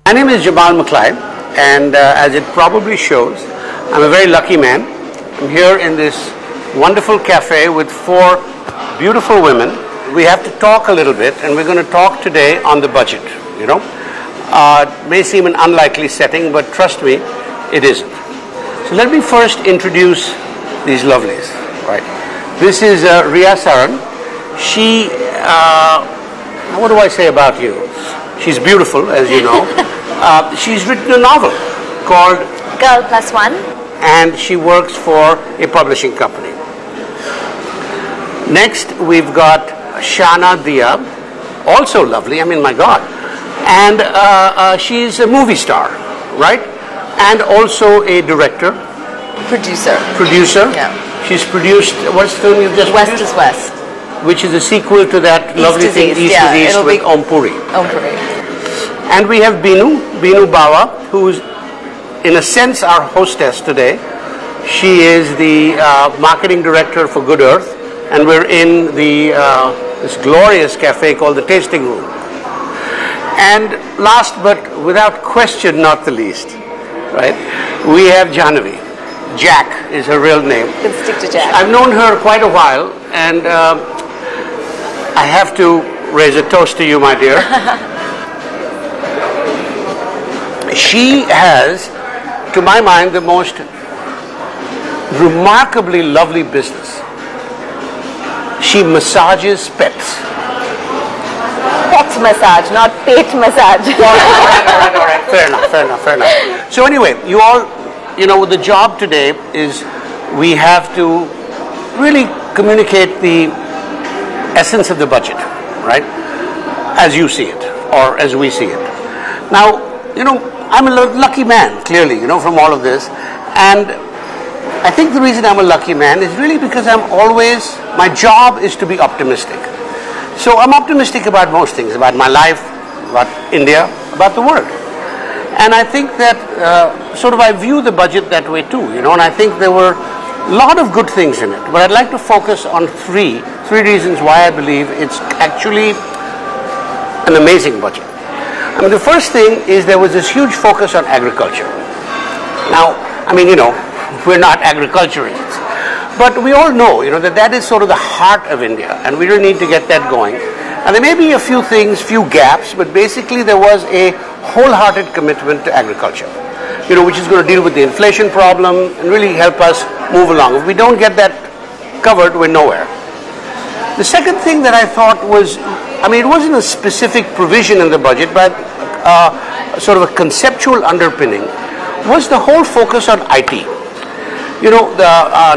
My name is Jamal Mecklai, and as it probably shows, I'm a very lucky man. I'm here in this wonderful cafe with four beautiful women. We have to talk a little bit, and we're going to talk today on the budget, you know. It may seem an unlikely setting, but trust me, it isn't. So let me first introduce these lovelies, right? This is Ria Saran. She, what do I say about you? She's beautiful, as you know. She's written a novel called Girl Plus One. And she works for a publishing company. Next, we've got Shana Dia, also lovely, I mean, my God. And she's a movie star, right? And also a director. Producer. Yeah. She's produced, what's the film you've just West produced? is West. Which is a sequel to that lovely thing, East yeah, is East with Om Puri. Om Puri. And we have Beenu Bawa, who's in a sense our hostess today. She is the marketing director for Good Earth, and we're in the this glorious cafe called the Tasting Room. And last but without question not the least, right, we have Jahnavi. Jack is her real name. You can stick to Jack. I've known her quite a while, and I have to raise a toast to you, my dear. She has, to my mind, the most remarkably lovely business. She massages pets. Pet massage, not pet massage. All right. Fair enough. So anyway, you all, you know, the job today is we have to really communicate the essence of the budget, right? As you see it, or as we see it. Now, you know, I'm a lucky man, clearly, you know, from all of this. And I think the reason I'm a lucky man is really because my job is to be optimistic. So I'm optimistic about most things, about my life, about India, about the world. And I think that I view the budget that way too, you know, and I think there were a lot of good things in it. But I'd like to focus on three reasons why I believe it's actually an amazing budget. I mean, the first thing is there was this huge focus on agriculture. Now, I mean, you know, we're not agriculturists, but we all know, you know, that is sort of the heart of India, and we really need to get that going. And there may be a few things, few gaps, but basically there was a wholehearted commitment to agriculture, you know, which is going to deal with the inflation problem and really help us move along. If we don't get that covered, we're nowhere. The second thing that I thought was, I mean, it wasn't a specific provision in the budget, but sort of a conceptual underpinning, was the whole focus on IT. You know, the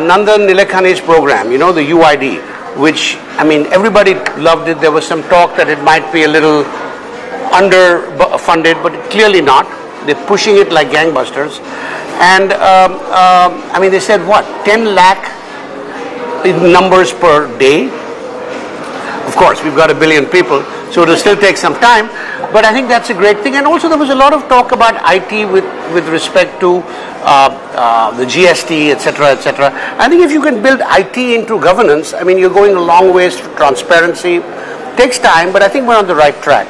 Nandan Nilekani's program, you know, the UID, which, I mean, everybody loved it. There was some talk that it might be a little underfunded, but clearly not. They're pushing it like gangbusters. And, I mean, they said, what, 10 lakh numbers per day? Of course, we've got 1 billion people, so it'll still take some time, but I think that's a great thing. And also there was a lot of talk about IT with respect to the GST, etc., etc. I think if you can build IT into governance, I mean, you're going a long ways for transparency. It takes time, but I think we're on the right track.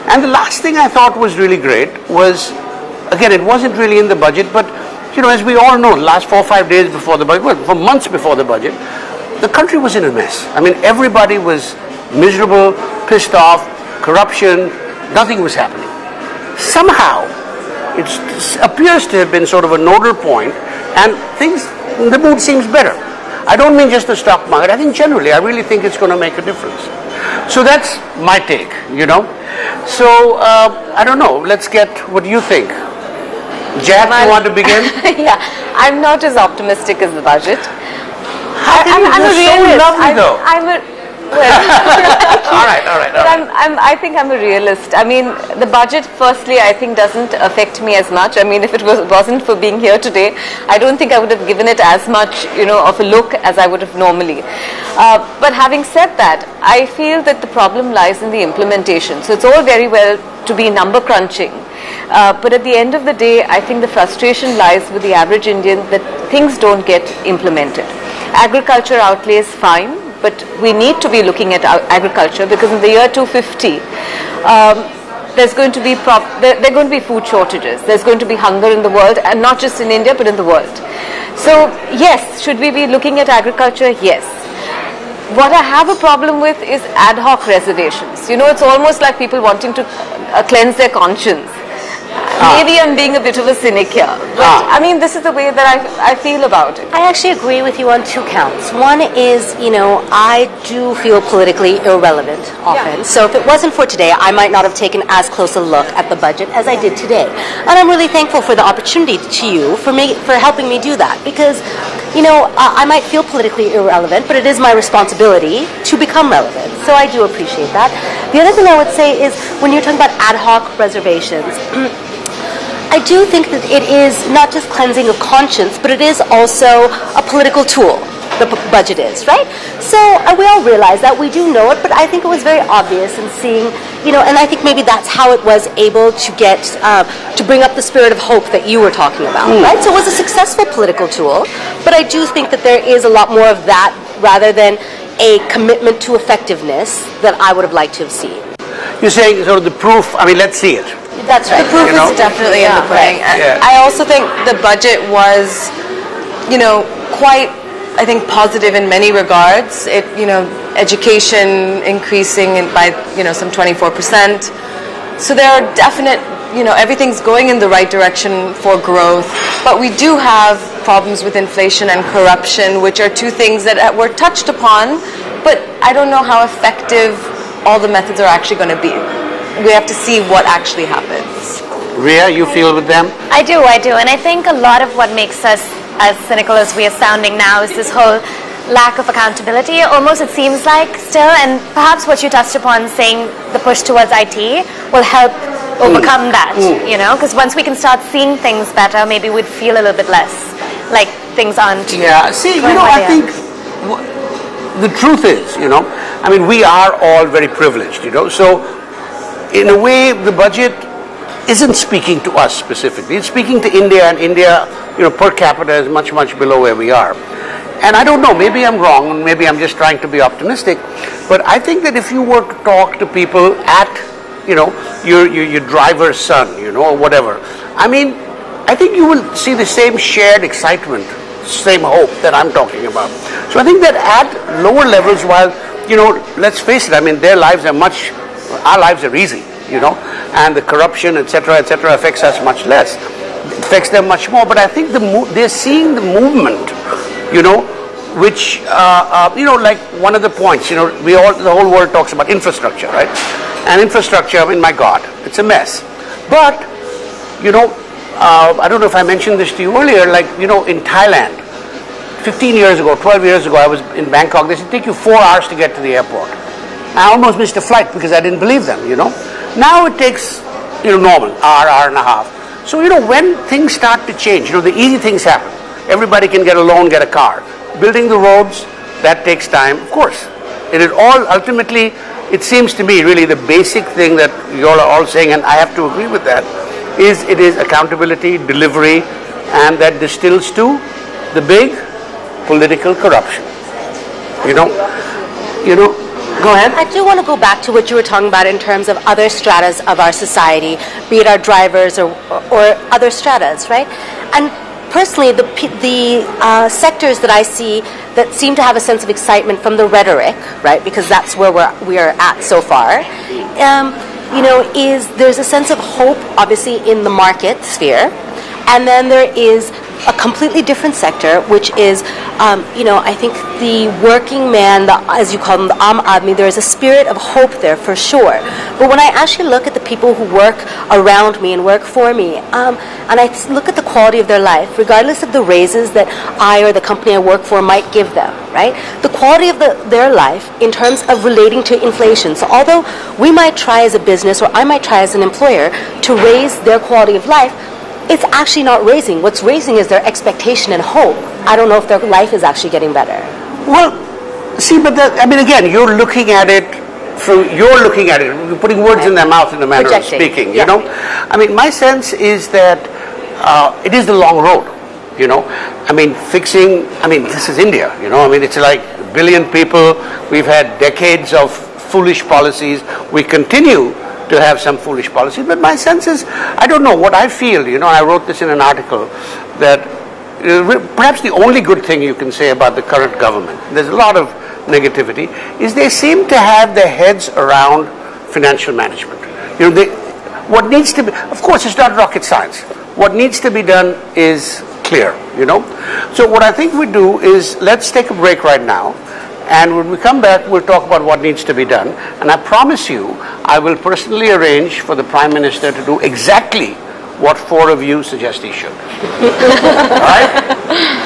And the last thing I thought was really great was, again, it wasn't really in the budget, but, you know, as we all know, the last 4 or 5 days before the budget, well, for months before the budget, the country was in a mess. I mean, everybody was miserable, pissed off, corruption, nothing was happening. Somehow, it appears to have been sort of a nodal point, and the mood seems better. I don't mean just the stock market, I think generally, I really think it's going to make a difference. So that's my take, you know. So, I don't know, let's get what you think. Jack, you want to begin? Yeah, I'm not as optimistic as the budget. I'm a realist. So lovely, though. All right. But I think I'm a realist. I mean, the budget, firstly, I think doesn't affect me as much. I mean, if it wasn't for being here today, I don't think I would have given it as much, you know, of a look as I would have normally. But having said that, I feel that the problem lies in the implementation. So it's all very well to be number crunching. But at the end of the day, I think the frustration lies with the average Indian that things don't get implemented. Agriculture outlays fine, but we need to be looking at agriculture because in the year 2050, there's going to be there are going to be food shortages. There's going to be hunger in the world, and not just in India, but in the world. So yes, should we be looking at agriculture? Yes. What I have a problem with is ad hoc reservations. You know, it's almost like people wanting to cleanse their conscience. Maybe I'm being a bit of a cynic here, but I mean, this is the way that I feel about it. I actually agree with you on two counts. One is, you know, I do feel politically irrelevant often. Yeah. So if it wasn't for today, I might not have taken as close a look at the budget as I did today. And I'm really thankful for the opportunity to you for helping me do that, because, you know, I might feel politically irrelevant, but it is my responsibility to become relevant. So I do appreciate that. The other thing I would say is, when you're talking about ad hoc reservations, I do think that it is not just cleansing of conscience, but it is also a political tool. The budget is, right? So we all realize that, we do know it, but I think it was very obvious in seeing, you know, and I think maybe that's how it was able to get, to bring up the spirit of hope that you were talking about, right? So it was a successful political tool, but I do think that there is a lot more of that rather than a commitment to effectiveness that I would have liked to have seen. You're saying sort of the proof, I mean, let's see it. That's right. The proof is definitely in the pudding. Yeah. I also think the budget was, you know, quite, I think, positive in many regards. It, you know, education increasing by, you know, some 24%. So there are definite, you know, everything's going in the right direction for growth. But we do have problems with inflation and corruption, which are two things that were touched upon. But I don't know how effective all the methods are actually going to be. We have to see what actually happens. Rhea, you feel with them? I do. And I think a lot of what makes us as cynical as we are sounding now is this whole lack of accountability. Almost it seems like still, and perhaps what you touched upon, saying the push towards IT will help overcome that, you know, because once we can start seeing things better, maybe we'd feel a little bit less like things aren't. Yeah, see, you know, I think the truth is, you know, I mean, we are all very privileged, you know, so in a way, the budget isn't speaking to us specifically. It's speaking to India, and India, you know, per capita is much, much below where we are. And I don't know, maybe I'm wrong, maybe I'm just trying to be optimistic, but I think that if you were to talk to people at, you know, your driver's son, you know, or whatever, I mean, I think you will see the same shared excitement, same hope that I'm talking about. So I think that at lower levels, while, you know, let's face it, I mean, their lives are our lives are easy, you know, and the corruption, etc., affects us much less. It affects them much more. But I think they're seeing the movement, you know, which, you know, like one of the points, you know, the whole world talks about infrastructure, right? And infrastructure, I mean, my God, it's a mess. But, you know, I don't know if I mentioned this to you earlier, like, you know, in Thailand, 15 years ago, 12 years ago, I was in Bangkok. They said, take you 4 hours to get to the airport. I almost missed a flight because I didn't believe them, you know. Now it takes, you know, normal, hour and a half. So, you know, when things start to change, you know, the easy things happen. Everybody can get a loan, get a car. Building the roads, that takes time, of course. It is all ultimately, it seems to me, really the basic thing that you all are all saying, and I have to agree with that, is it is accountability, delivery, and that distills to the big political corruption. You know, go ahead. I do want to go back to what you were talking about in terms of other stratas of our society, be it our drivers or other stratas, right? And personally, the sectors that I see that seem to have a sense of excitement from the rhetoric, right? Because that's where we are at so far. You know, there's a sense of hope, obviously, in the market sphere, and then there is a completely different sector, which is, you know, I think the working man, as you call them, the Aam Aadmi, there is a spirit of hope there for sure. But when I actually look at the people who work around me and work for me, and I look at the quality of their life, regardless of the raises that I or the company I work for might give them, right? The quality of their life in terms of relating to inflation. So although we might try as a business, or I might try as an employer, to raise their quality of life, it's actually not raising. What's raising is their expectation and hope. I don't know if their life is actually getting better. Well, see, but I mean, again, you're looking at it, you're putting words in their mouth in a manner of speaking, you know. I mean, my sense is that it is the long road, you know. I mean, this is India, you know. I mean, it's like a billion people. We've had decades of foolish policies. We continue to have some foolish policy. But my sense is, I don't know what I feel. You know, I wrote this in an article that perhaps the only good thing you can say about the current government, there's a lot of negativity, is they seem to have their heads around financial management. You know, what needs to be, of course, it's not rocket science. What needs to be done is clear, you know. So what I think we do is, let's take a break right now, and when we come back, we'll talk about what needs to be done. And I promise you, I will personally arrange for the Prime Minister to do exactly what 4 of you suggest he should. All right?